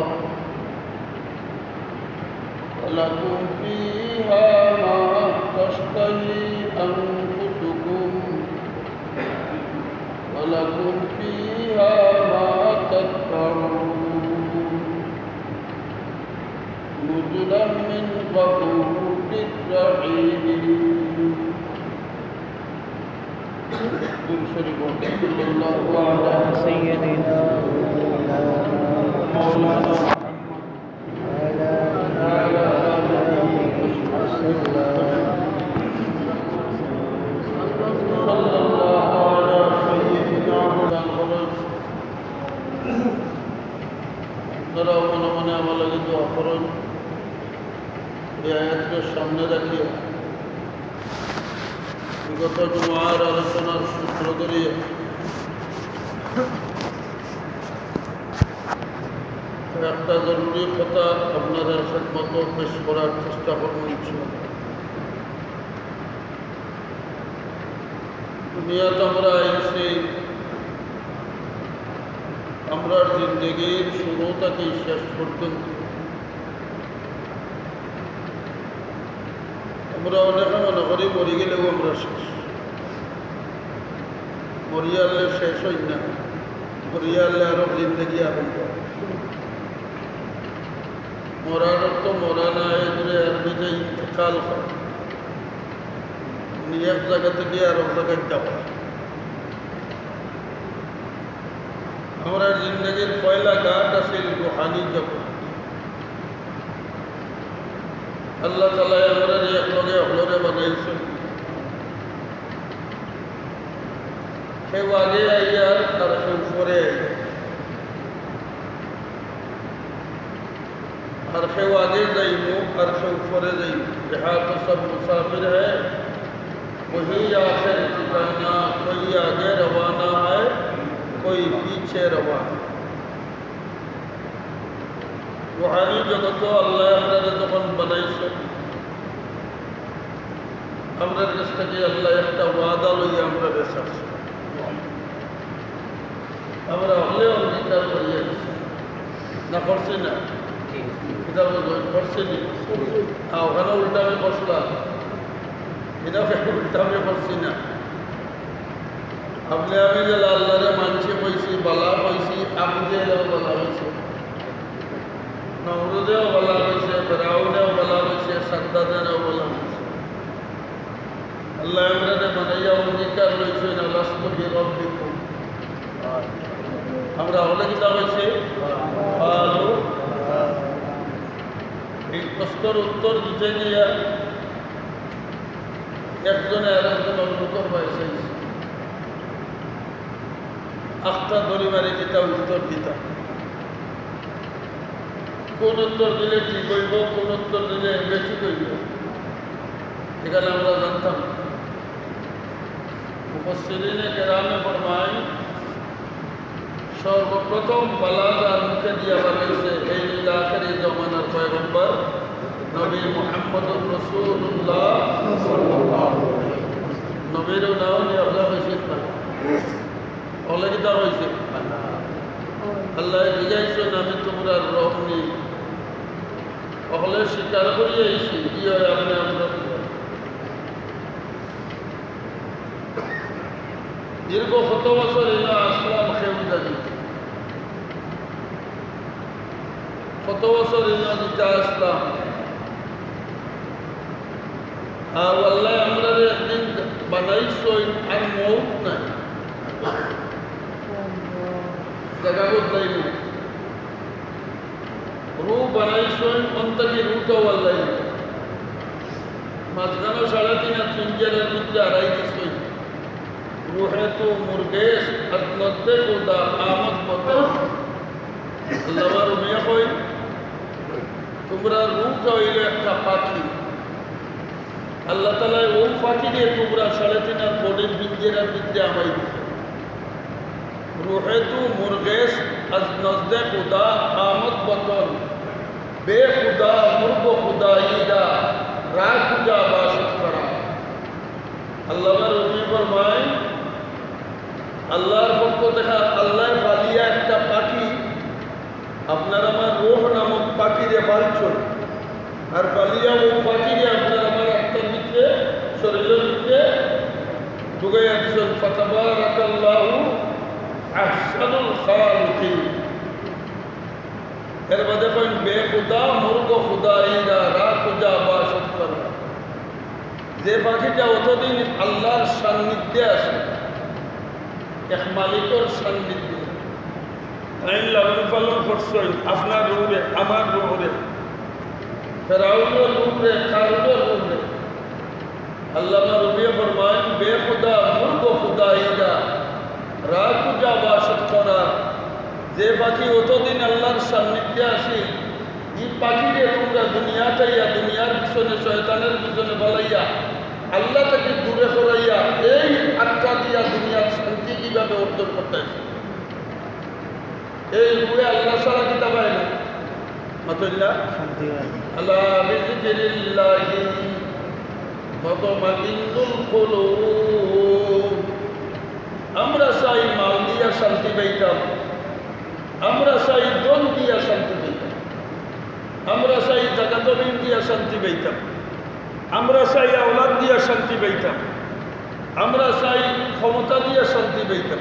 ولكم فيها ما تشتهي أنفسكم ولكم فيها ما تدعون نزلا من غفور رحيم صلى الله على سيدنا مولانا মনে আমার লাগে দোয়া করুন এই আয়াতকে সামনে রাখিয়ে বিগত জুমার আলোচনার সূত্র ধরিয়ে একটা জরুরি কথা আপনাদের খেদমত পেশ করার চেষ্টা করবো দুনিয়াতে আমরা এসে আমরা জিন্দগির শুরু থেকে শেষ পর্যন্ত আমরা অনেকে মনে করি মরি গেলেও আমরা শেষ, মরিয়ালে শেষ হই না, মরিয়ালে আরো জিন্দগি আরম্ভ। মরার অর্থ মরা না এগুলো আরবিতে ইন্তেকাল হয়, এক জায়গা থেকে আর এক জায়গায় যাওয়া। আমরা জিন্দগির পয়লা ঘাট আছে রুহানি জগৎ। আল্লাহ তাআলা আমরা এক লগে হলরে বানাইছেন, কেউ আগে আইয়ার আর কেউ পরে আইয়ার, আর কেউ আগে যাইব আর কেউ পরে যাইব। यहाँ तो सब मुसाफिर है, वही आखिर ठिकाना, कोई आगे रवाना है, कोई पीछे रवाना। रूहानी जगत আল্লাহ আপনারা যখন বানাইছেন, আমরা কাছ থেকে আল্লাহ একটা ওয়াদা লইয়া আমরা রেসাচ্ছি, আমরা হলে অঙ্গীকার করিয়া না করছি না, কিতাবে করছি নি, ওখানে উল্টামে বসলাম, এটা উল্টামে করছি না। আপনি আমি যে আল্লাহরে মানছি কইছি, বালা কইছি, আবুদেও বলা হয়েছে, নমরুদেও বলা হয়েছে, ফেরাউনেও বলা হয়েছে, সাদ্দাদেরও বলা হয়েছে। আল্লাহ আমরা বানাইয়া অঙ্গীকার লইছেন, আলাস্তু বিরব্বিকুম, আমরা হলে কিতা হয়েছে কালু। এই প্রশ্নের উত্তর দিতে গিয়া একজনে আর একজনের উত্তর পাইছে, আখটা দরিবারে কিতা উত্তর দিতাম, কোন উত্তর দিলে ঠিক হইব, কোন উত্তর দিলে বেশি হইব, এখানে আমরা জানতাম। মুফাসসিরিনে কেরামে ফরমায়, সর্বপ্রথম বালাদার মুখে দিয়া বানাইছে এই আখেরি জমানার পয়গম্বর নবী মুহাম্মদুর রাসূলুল্লাহ সাল্লাল্লাহু আলাইহি ওয়াসাল্লাম। নবীর নাম নিয়ে আল্লাহ হয়েছে অলে কিতা হয়েছে, আল্লাহ জিজ্ঞাসা আমি তোমরা রব নেই, অহলে স্বীকার করিয়ে আইছি, কি হয় আপনি আমরা দীর্ঘ কত বছর এলা আসলাম খেউদা দিতে, কত বছর এলা দিতে আসলাম, আর আল্লাহ আমরা একদিন বানাইছই আর মৌত নাই, জায়গা বদলাইল, রু বানাইছই অন্তকি রুটাও আল্লাহ, মাঝখানে 3.5 ফিঞ্জারের ভিতরে আড়াই দিছই, रूहे तो मुर्गेस अदनते को दा आमद बतो अल्लाह रुमिया कोई তোমরা রূপ হইল একটা পাখি, আল্লাহ তাআলা ওই পাখি দিয়ে তোমরা 3.5 বডির পিঞ্জরার ভিতরে আমাই দিছে। রূহে তো মুরগেস আজ নজদে খুদা আমদ বতন বেখুদা মুর্গ খুদাইদা রাত খুদা বাসত করা। আল্লাহ রুমি ফরমায়, আল্লাহর পক্ষ থেকে আল্লাহর ফালিয়া একটা পাখি, আপনার আমার রূহ নামক পাখিরে পালছন, আর ফালিয়া ও পাখিরে আপনার আমার আত্মার ভিতরে শরীরের ভিতরে ঢুকাইয়া দিচ্ছেন। ফাতাবারাকাল্লাহু আহসানুল খালিকিন। এর বাদে কইন বেখুদা মুর্গ খুদাইরা রা খুদা বাসত করা। যে পাখিটা অতদিন আল্লাহর সান্নিধ্যে আসে, এক মালিকের সান্নিধ্যে আইন লালন পালন করছেন, আপনার রূপে আমার রূপে, ফেরাউনের রূপে, কারুনের রূপে। আল্লাহ রূপে ফরমান বেখুদা মুর্গ খুদাইদা রা খুদা বাসত করা। যে পাখি অতদিন আল্লাহর সান্নিধ্যে আসে, এই পাখিকে তোমরা দুনিয়া চাইয়া দুনিয়ার পিছনে শয়তানের পিছনে বলাইয়া আল্লাহ থেকে দূরে সরাইয়া এই আত্মা দিয়া দুনিয়ার শান্তি কিভাবে অর্জন করতেছে, এই রূপে আল্লাহ ছাড়া কি তা পায় না। মাতুল্লাহ আল্লাহ বিযিকিরিল্লাহি তাতমাইন্নুল কুলুব। আমরা চাই মাল দিয়া শান্তি পাইতাম, আমরা চাই জন দিয়া শান্তি পাইতাম, আমরা চাই জায়গা জমিন দিয়া শান্তি পাইতাম, আমরা চাই আওলাদ দিয়া শান্তি পাইতাম, আমরা চাই ক্ষমতা দিয়া শান্তি পাইতাম।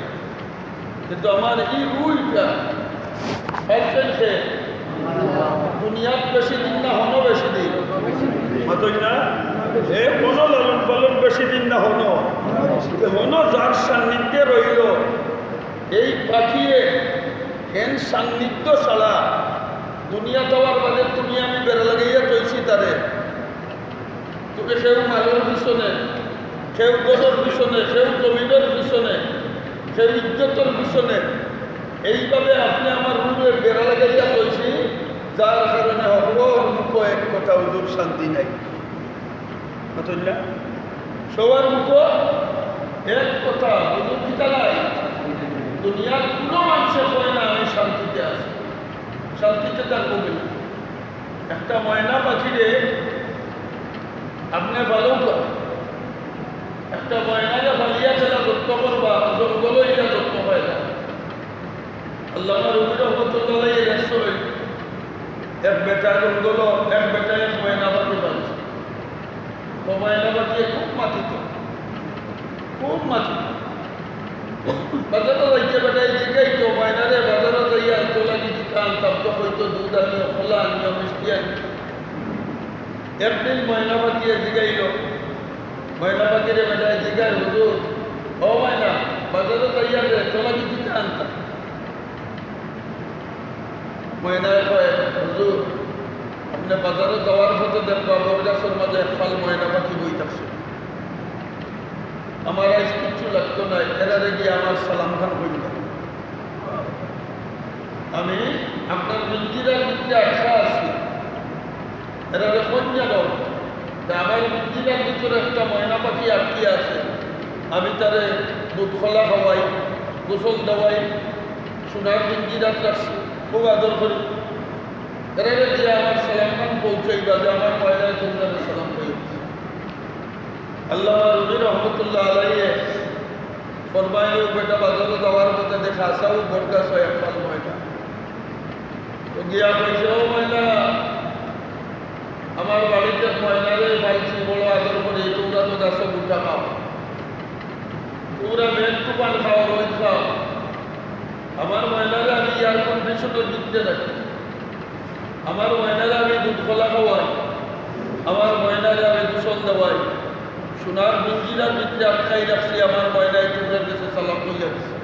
কিন্তু আমার এই রুলটা পাইছে দুনিয়াত বেশি দিন না হনো বেশি দিন মাতই না এ কোনো লালন পালন বেশি দিন না হনো হনো যার সান্নিধ্যে রইল এই পাখিয়ে হেন সান্নিধ্য ছাড়া দুনিয়া দেওয়ার বাদে তুমি আমি বেড়া লাগাইয়া তৈছি তারে তোকে কেউ মালের পিছনে, কেউ গরুর পিছনে, কেউ জমিনের পিছনে, কেউ ইজ্জতের পিছনে, এইভাবে আপনি আমার রুমে বেড়া লাগাইয়া তৈছি, যার কারণে অহর মুখ এক কথা হুজুর শান্তি নাই। বুঝলেন সবার মুখ এক কথা হুজুর কিতা নাই। দুনিয়ার কোনো মানুষের হয় না আমি শান্তিতে আছি, শান্তিতে তার কমে না। একটা ময়না পাখিরে আপনি ভালো করেন, একটা ময়নাকে ফালিয়া ফেলা যত্ন করবা, জঙ্গল এটা যত্ন হয় না। আল্লাহ রবি রহমতুল্লাহ এক বেটা জঙ্গল, এক বেটা এক ময়না পাখি পাচ্ছে। তো ময়না পাখি খুব মাতিত, খুব মাতিত। বাজারে যাইতে বেটাই জিগাই তো ময়নারে বাজারে যাইয়া তোলা কিছু আনতাম, তো হয়তো দুধ আনিও, খোলা আনিও, মিষ্টি আনিও। একদিন ময়না পাখিয়ে জিগাইল, ময়না পাখিরে বেটায় জিগাই হুজুর ও ময়না বাজারে যাইয়া রে তোলা কিছু আনতাম। ময়নায় কয় হুজুর আপনি বাজারে যাওয়ার পথে দেখবা বরগাছের মাঝে একফাল ময়না পাখি বই থাকছে। আমার আজ কিচ্ছু লাগতো না, এরারে গিয়ে আমার সালাম খান হইল। আমি আপনার মন্দিরের ভিতরে আশা আছি, এরারে কোন জানো আমার মন্দিরের ভিতরে একটা ময়না পাখি আটকে আছে, আমি তারে দুধ খোলা খাওয়াই, গোসল দেওয়াই, সোনার মন্দিরাত রাখছি, খুব আদর করি। এরারে দিয়ে আমার সালাম খান পৌঁছাইবা যে আমার ময়নায় তোমরা সালাম করি। আল্লাহ রবি রহমতুল্লাহ আলাইয়ে ফরমাইলেও বেটা বাজারে যাওয়ার মধ্যে দেখা আসাও বটগাছ হয় একফাল ময়না। তো গিয়া কইছে ও ময়না আমার বাড়িতে ময়নারে পাইছি, বড় আদর করে, তোমরা তো গাছ গুটা খাও, তোমরা মেঘ তুফান খাও, রোদ খাও। আমার ময়নারে আমি এয়ার কন্ডিশনের দিতে রাখি, আমার ময়নারে আমি দুধ খোলা খাওয়াই, আমার ময়নারে আমি দূষণ দেওয়াই, সোনার মঞ্জিরার ভিতরে আটকাই রাখছি, আমার ময়নায় তোমরা কাছে সালাম কইয়া দিচ্ছে।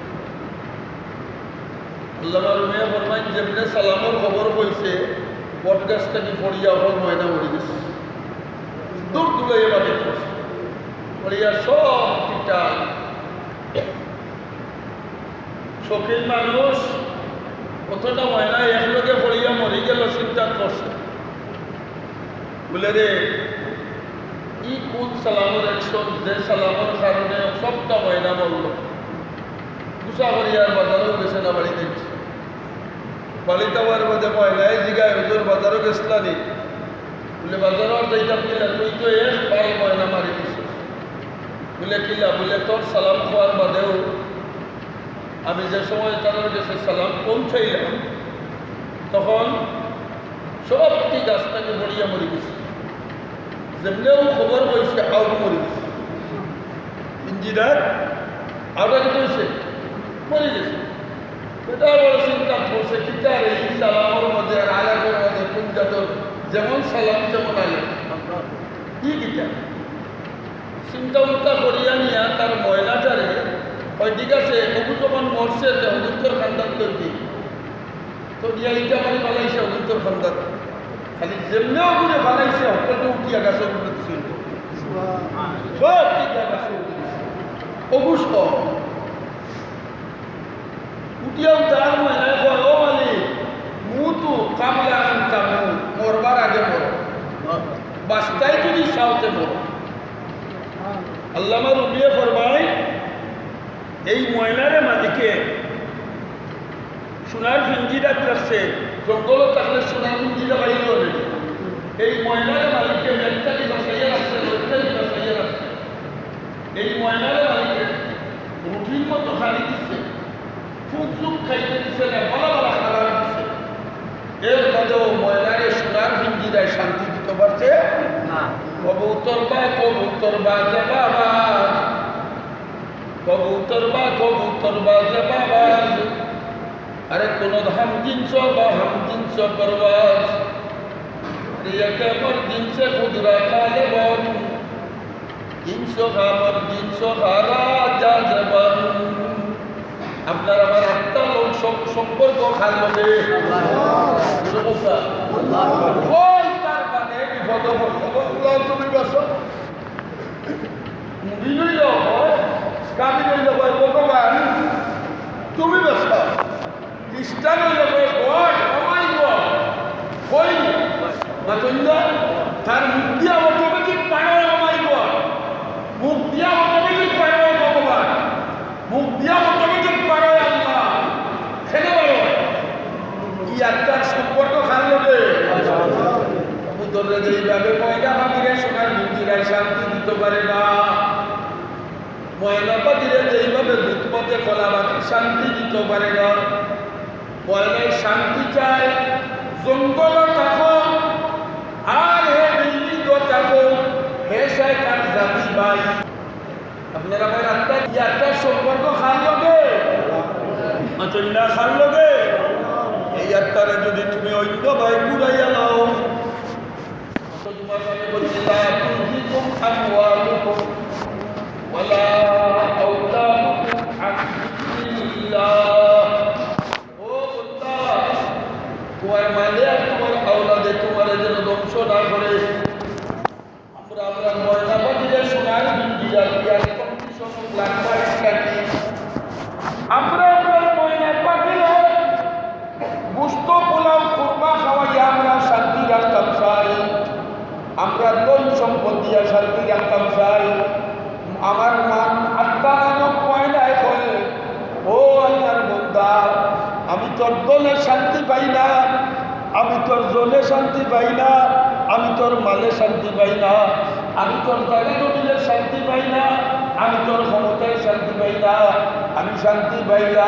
আল্লাহ রুমিয়া ফরমাইন যেমনে সালামর খবর হয়েছে বটগাছটাকে পড়িয়া হল ময়না মরে গেছে, দূর দূরাইয়া বাড়ি পড়ছে, পড়িয়া সব টিটা। শৌখিন মানুষ কতটা ময়না একলগে পড়িয়া মরি গেল চিন্তা করছে, বলে রে ই কোন সালামের অ্যাকশন যে সালামের কারণে সবটা ময়না মরল। গুসা করিয়ার বাজারেও গেছে না, বাড়িতে গেছে, বাড়িতে আমার মধ্যে ময়নায় জিগায় হুজুর বাজারও গেছিলানি, বলে বাজারও যাইতাম কিলা, তুই তো এক পাল ময়না মারি দিস। বলে কিলা, বলে তোর সালাম খাওয়ার বাদেও আমি যে সময় তাদের কাছে সালাম পৌঁছাইলাম তখন সবটি গাছটাকে মরিয়া মরি গেছে, যেমনিও খবর হয়েছে আউট মরি গেছে, ইঞ্জিনার আউটা কি হয়েছে মরি গেছে। এটা বড় চিন্তা করছে কিতার এই সালামের মধ্যে আর আলাগের মধ্যে কোন জাতর যেমন সালাম তেমন আলে কি গীতা চিন্তা উল্টা করিয়া নিয়া তার ময়লাটারে হয় ঠিক আছে অবু যখন মরছে হজুর খান্দার তৈরি তো দিয়া ইটা মানে পালাইছে হজুর খান্দার, খালি যেমনেও ঘুরে পালাইছে হঠাৎ উঠিয়া গাছের উপরে ছিল সব টিকা গাছে অবুষ্ট উঠিয়াও তার ময়নায় কয় ও মালিক মুতু কামলা আনতা মরবার আগে মর, বাস্তায় যদি সাউতে মর। আল্লামা রুবিয়ে ফরমায় এই ময়নারে মালিকে সোনার পিঞ্জিরা রাখছে, জঙ্গল থাকলে সোনার পিঞ্জিরা বাইরে হলে এই ময়নারে মালিকে মেঘটাকে বাসাইয়া রাখছে, রোদটাকে বাসাইয়া রাখছে। এই ময়নারে মালিকে রুটির মতো খালি দিচ্ছে, ফুক ফুক খাইতে দিচ্ছে না, বলা বলা খারাপ এর মধ্যেও ময়নারে সোনার ভিঞ্জিরায় শান্তি দিতে পারছে না কবুতর বা জবাবাজ কবুতর বা জবাবাজ আরে কোন ধাম জিনস বা হাম জিনস পরবাজ একেবারে জিনসে খুদরা খালে বন জিনস খামর জিনস খারা যা জবান আপনার আমার আত্মা লোক সম্পর্ক খালবে তার মানে বিপদ তুমি বসো মুড়ি লইল কামি লইল ভগবান তুমি বসো খ্রিস্টান হইল গড আমাই গড কই মাতন্দ তার মুখ দিয়া অটোমেটিক পাড়ো আমাই গড মুখ দিয়া অটোমেটিক পাড়ো ভগবান মুখ দিয়া অটোমেটিক পাড়ো আল্লাহ খেলে বলো ই আত্মার সম্পর্ক খালবে কবুতরে যেইভাবে ময়না পাখিরে সোনার ভিঞ্জিরায় শান্তি দিতে পারে না ময়না পাখিরে যেইভাবে দুধমতে কলা পাখি শান্তি দিতে পারে না ময়নায় শান্তি চায় জঙ্গল থাকো আর হে বিল্ডিং থাকো হে শয়তান জাতি ভাই আপনারা আমার আত্মা কি আত্মার সম্পর্ক খাল লগে আচল্লা খাল লগে এই আত্মারে যদি তুমি অন্য ভাই ঘুরাইয়া লাও তোমার মানে বলছি লা তুলহিকুম আমওয়ালুকুম ওয়ালা আওলাদুকুম আন যিকরিল্লাহ ও বান্দা তোমার মালে আর তোমার আওলাদে তোমার যেন ধ্বংস না করে আমরা ময়না পাখিরে সোনার ভিঞ্জিরা দিয়া কম্পিটিশন লাগবার কাটি আমরা ময়না পাখিরে গুস্ত পোলাও কুরমা খাওয়াইয়া আমরা শান্তি রাখতাম চাই আমরা ধন সম্পদ দিয়া শান্তি রাখতাম চাই আমার মান আত্মা নামক ময়নায় কয়ে ও আল্লাহর বান্দা আমি তোর দলে শান্তি পাই না আমি তোর জলে শান্তি পাই না আমি তোর মালে শান্তি পাই না আমি তোর জায়গা জমিলে শান্তি পাই না আমি তোর ক্ষমতায় শান্তি পাই না আমি শান্তি পাই না